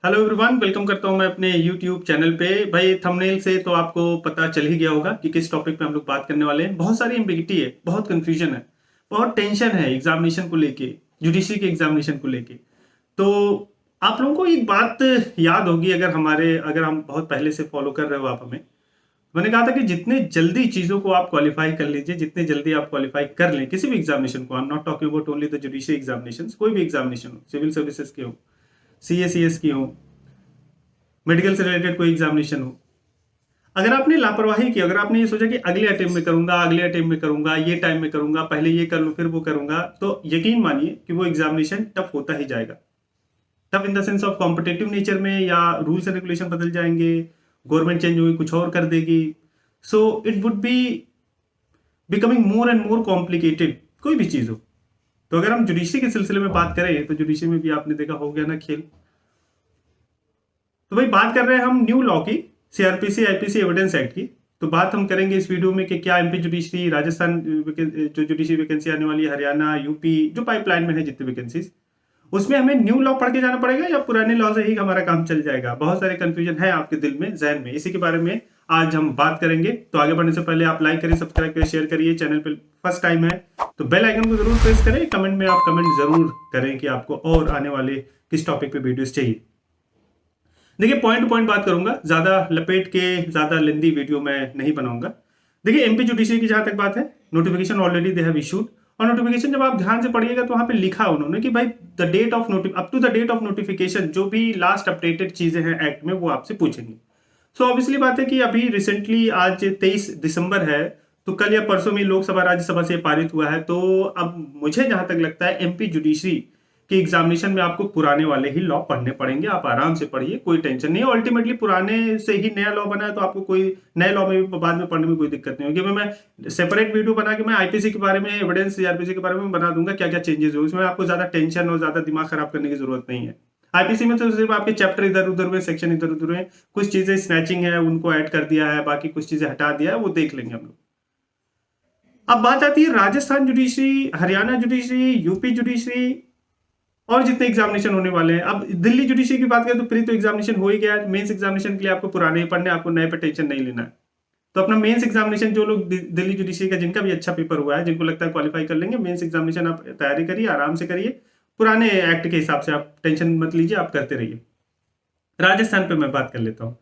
Hello everyone, welcome करता हूं मैं अपने यूट्यूब चैनल पे। भाई थंबनेल से तो आपको पता चल ही गया होगा कि किस टॉपिक पे हम लोग बात करने वाले हैं। बहुत सारी एम्बिगिटी है, बहुत कंफ्यूजन है, बहुत टेंशन है एग्जामिनेशन को लेके, जुडिशरी के एग्जामिनेशन को लेके। तो आप लोगों को एक बात याद होगी, अगर हम बहुत पहले से फॉलो कर रहे हो आप हमें। मैंने कहा था कि जितने जल्दी चीजों को आप क्वालिफाई कर लीजिए, जितने जल्दी आप क्वालिफाई कर लें किसी भी एग्जामिनेशन को, I am not talking about only the judiciary examination, कोई भी एग्जामिनेशन हो, सिविल सर्विसेज के हो, सीएसीएस की हो, मेडिकल से रिलेटेड कोई एग्जामिनेशन हो। अगर आपने लापरवाही की, अगर आपने ये सोचा कि अगले अटेम्प्ट में करूंगा, अगले अटेम्प्ट में करूंगा, ये टाइम में करूंगा, पहले ये कर लूं फिर वो करूंगा, तो यकीन मानिए कि वो एग्जामिनेशन टफ होता ही जाएगा। Tough in the sense of competitive nature में, या रूल्स एंड रेगुलेशन बदल जाएंगे, गवर्नमेंट चेंज होगी, कुछ और कर देगी। So it would be becoming more and more complicated कोई भी चीज हो। तो अगर हम जुडिशरी के सिलसिले में बात करें तो जुडिशरी में भी आपने देखा हो गया ना खेल। तो भाई बात कर रहे हैं हम न्यू लॉ की, सीआरपीसी आईपीसी एविडेंस एक्ट की। तो बात हम करेंगे इस वीडियो में कि क्या एमपी जुडिशरी, राजस्थान जो जुडिशरी वैकेंसी आने वाली है, हरियाणा, यूपी जो पाइपलाइन में है जितनी वैकेंसीज, उसमें हमें न्यू लॉ पढ़ के जाना पड़ेगा या पुराने लॉ से ही हमारा काम चल जाएगा। बहुत सारे कंफ्यूजन है आपके दिल में, जहन में, इसी के बारे में आज हम बात करेंगे। तो आगे बढ़ने से पहले आप लाइक करिए, सब्सक्राइब करिए, शेयर करिए। चैनल पे फर्स्ट टाइम है तो बेल आइकन को जरूर प्रेस करें। कमेंट में आप कमेंट जरूर करें कि आपको और आने वाले किस टॉपिक पे वीडियोस चाहिए। देखिए पॉइंट टू पॉइंट बात करूंगा, ज्यादा लपेट के ज्यादा लेंदी वीडियो मैं नहीं बनाऊंगा। देखिए एमपी जुडिशरी की जहां तक बात है, notification already they have issued. और नोटिफिकेशन जब आप ध्यान से पढ़िएगा तो वहां पे लिखा उन्होंने कि भाई the date of up to the date of notification, जो भी लास्ट अपडेटेड चीजें हैं एक्ट में वो आपसे पूछेंगे। सो ऑब्वियसली बात है कि अभी रिसेंटली आज 23 दिसंबर है, तो कल या परसों में लोकसभा राज्यसभा से पारित हुआ है। तो अब मुझे जहां तक लगता है एमपी जुडिशरी कि एग्जामिनेशन में आपको पुराने वाले ही लॉ पढ़ने पड़ेंगे। आप आराम से पढ़िए, कोई टेंशन नहीं है। अल्टीमेटली पुराने से ही नया लॉ बना है, तो आपको कोई नए लॉ में भी बाद में पढ़ने में कोई दिक्कत नहीं होगी। मैं सेपरेट वीडियो बना के मैं आईपीसी के बारे में, एविडेंस सीआरपीसी के बारे में बना दूंगा क्या क्या चेंजेस हुए। उसमें आपको ज्यादा टेंशन और ज्यादा दिमाग खराब करने की जरूरत नहीं है। आईपीसी में तो सिर्फ आपके चैप्टर इधर उधर हुए, सेक्शन इधर उधर हुए, कुछ चीजें स्नैचिंग है उनको ऐड कर दिया है, बाकी कुछ चीजें हटा दिया है, वो देख लेंगे हम लोग। अब बात आती है Rajasthan judiciary, Haryana judiciary, UP judiciary और जितने एग्जामिनेशन होने वाले हैं। अब दिल्ली जुडिशरी की बात करें तो प्री तो एग्जामिनेशन हो ही गया है। मेंस एग्जामिनेशन के लिए आपको पुराने ही पढ़ने, आपको नए पे टेंशन नहीं लेना है। तो अपना मेंस एग्जामिनेशन जो लोग दिल्ली जुडिशरी का जिनका भी अच्छा पेपर हुआ है, जिनको लगता है क्वालिफाई कर लेंगे, मेंस एग्जामिनेशन आप तैयारी करिए, आराम से करिए। पुराने एक्ट के हिसाब से आप टेंशन मत लीजिए, आप करते रहिए। राजस्थान पे मैं बात कर लेता हूँ।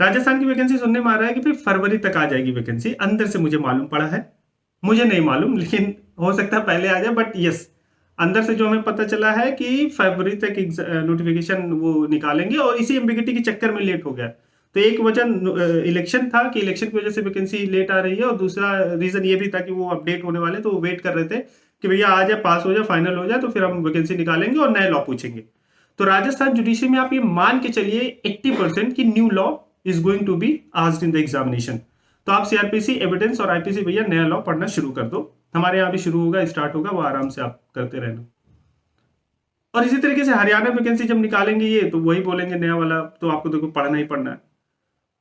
राजस्थान की वैकेंसी सुनने में आ रहा है कि फिर फरवरी तक आ जाएगी वैकेंसी, अंदर से मुझे मालूम पड़ा है। मुझे नहीं मालूम, लेकिन हो सकता है पहले आ जाए, बट यस, अंदर से जो हमें पता चला है कि फरवरी तक नोटिफिकेशन वो निकालेंगे। और इसी एम्बिगिटी के चक्कर में लेट हो गया। तो एक वजह इलेक्शन था कि इलेक्शन की वजह से वैकेंसी लेट आ रही है, और दूसरा रीजन ये भी था कि वो अपडेट होने वाले, तो वो वेट कर रहे थे कि भैया आ जाए, पास हो जाए, फाइनल हो जाए, तो फिर हम वैकेंसी निकालेंगे और नए लॉ पूछेंगे। तो राजस्थान जुडिशरी में आप ये मान के चलिए 80% की new law is going to be asked in the examination. तो आप सीआरपीसी, एविडेंस और आईपीसी भैया नया लॉ पढ़ना शुरू कर दो। हमारे यहाँ भी शुरू होगा, स्टार्ट होगा, वो आराम से आप करते रहना। और इसी तरीके से हरियाणा वैकेंसी जब निकालेंगे ये, तो वही बोलेंगे नया वाला, तो आपको देखो पढ़ना ही पढ़ना है।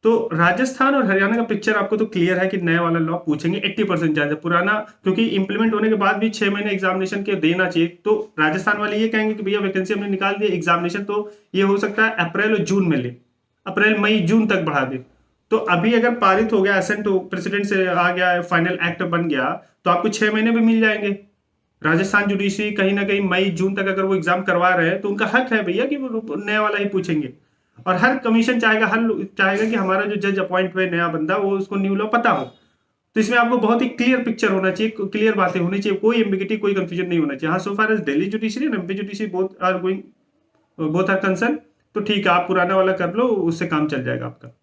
तो राजस्थान और हरियाणा का पिक्चर आपको तो क्लियर है कि नया वाला लॉ पूछेंगे 80% चांस है। पुराना क्योंकि इंप्लीमेंट होने के बाद भी 6 महीने एग्जामिनेशन के देना चाहिए। तो राजस्थान वाले ये कहेंगे कि भैया वैकेंसी हमने निकाल दी, एग्जामिनेशन तो ये हो सकता है अप्रैल और जून में ले, अप्रैल मई जून तक बढ़ा दे। तो अभी अगर पारित हो गया, असेंट प्रेसिडेंट से आ गया, फाइनल एक्ट बन गया, तो आपको 6 महीने भी मिल जाएंगे। राजस्थान जुडिशरी कहीं ना कहीं मई जून तक अगर वो एग्जाम करवा रहे हैं, तो उनका हक है भैया कि वो नया वाला ही पूछेंगे। और हर कमीशन चाहेगा, चाहेगा कि हमारा जो जज अपॉइंट हुए नया बंदा, वो उसको न्यू लॉ पता हो। तो इसमें आपको बहुत ही क्लियर पिक्चर होना चाहिए, क्लियर बातें होनी चाहिए, कोई एम्बिगिटी, कोई कंफ्यूजन नहीं होना चाहिए। हाँ, so far as Delhi judiciary and MP judiciary both are concern, तो ठीक है, आप पुराना वाला कर लो, उससे काम चल जाएगा आपका।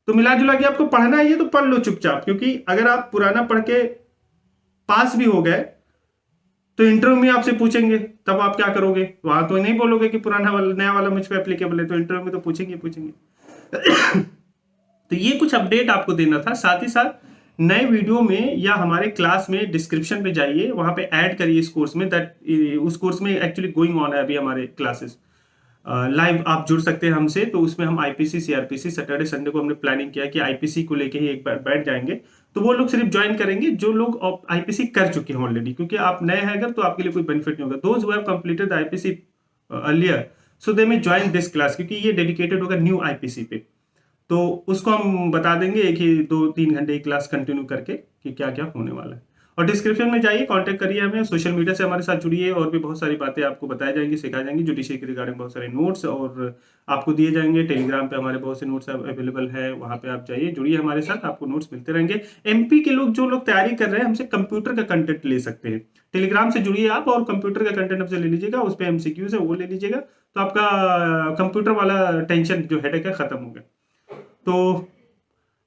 तो मिला जुला के आपको पढ़ना है ये, तो पढ़ लो चुपचाप, क्योंकि अगर आप पुराना पढ़ के पास भी हो गए तो इंटरव्यू में आपसे पूछेंगे, तब आप क्या करोगे? वहां तो नहीं बोलोगे कि पुराना वाला नया वाला मुझ पे एप्लीकेबल है, तो इंटरव्यू में तो पूछेंगे। तो ये कुछ अपडेट आपको देना था। साथ ही साथ नए वीडियो में या हमारे क्लास में डिस्क्रिप्शन पे जाइए, वहां पे ऐड करिए इस कोर्स में, उस कोर्स में एक्चुअली गोइंग ऑन है अभी हमारे क्लासेस लाइव, आप जुड़ सकते हैं हमसे। तो उसमें हम आईपीसी, सीआरपीसी, सैटरडे संडे को हमने प्लानिंग किया कि आईपीसी को लेके ही एक बार बैठ जाएंगे। तो वो लोग सिर्फ ज्वाइन करेंगे जो लोग आईपीसी कर चुके हैं ऑलरेडी, क्योंकि आप नए हैं अगर, तो आपके लिए कोई बेनिफिट नहीं होगा। Those who have completed IPC earlier, so they may join this class, क्योंकि ये डेडिकेटेड होगा न्यू आईपीसी पे। तो उसको हम बता देंगे एक ही 2-3 घंटे की क्लास कंटिन्यू करके कि क्या क्या होने वाला है। और डिस्क्रिप्शन में जाइए, कांटेक्ट करिए हमें, सोशल मीडिया से हमारे साथ जुड़िए, और भी बहुत सारी बातें आपको बताई जाएंगी, सिखाई जाएंगी जुडिशरी के रिगार्डिंग, बहुत सारे नोट्स और आपको दिए जाएंगे। टेलीग्राम पे हमारे बहुत से नोट्स अवेलेबल है, वहाँ पे आप जाइए, जुड़िए हमारे साथ, आपको नोट्स मिलते रहेंगे। एमपी के लोग, जो लोग तैयारी कर रहे हैं, हमसे कंप्यूटर का कंटेंट ले सकते हैं। टेलीग्राम से जुड़िए आप और कंप्यूटर का कंटेंट हमसे ले लीजिएगा, उस पर एमसीक्यूज है वो ले लीजिएगा, तो आपका कंप्यूटर वाला टेंशन जो हेडेक है खत्म हो गया। तो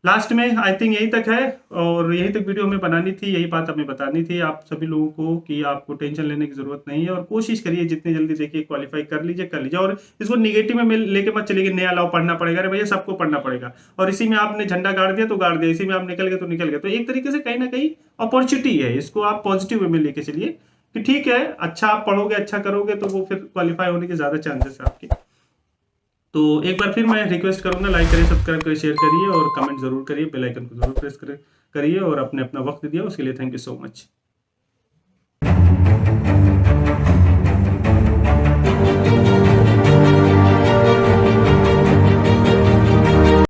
लास्ट में आई थिंक यही तक है, और यही तक वीडियो हमें बनानी थी, यही बात हमें बतानी थी आप सभी लोगों को कि आपको टेंशन लेने की जरूरत नहीं है, और कोशिश करिए जितनी जल्दी देखिए क्वालिफाई कर लीजिए। और इसको निगेटिव में लेके मत चलिए, नया लॉ पढ़ना पड़ेगा। अरे भैया सबको पढ़ना पड़ेगा, और इसी में आपने झंडा गाड़ दिया तो गाड़ दिया, इसी में आप निकल गए तो निकल गए। तो एक तरीके से कहीं ना कहीं अपॉर्चुनिटी है, इसको आप पॉजिटिव वे में लेके चलिए कि ठीक है, अच्छा आप पढ़ोगे, अच्छा करोगे, तो वो फिर क्वालिफाई होने के ज्यादा चांसेस है आपके। तो एक बार फिर मैं रिक्वेस्ट करूंगा, लाइक करिए, सब्सक्राइब करिए, शेयर करिए, और कमेंट जरूर करिए, बेल आइकन को जरूर प्रेस करिए, और अपने अपना वक्त दिया उसके लिए थैंक यू सो मच।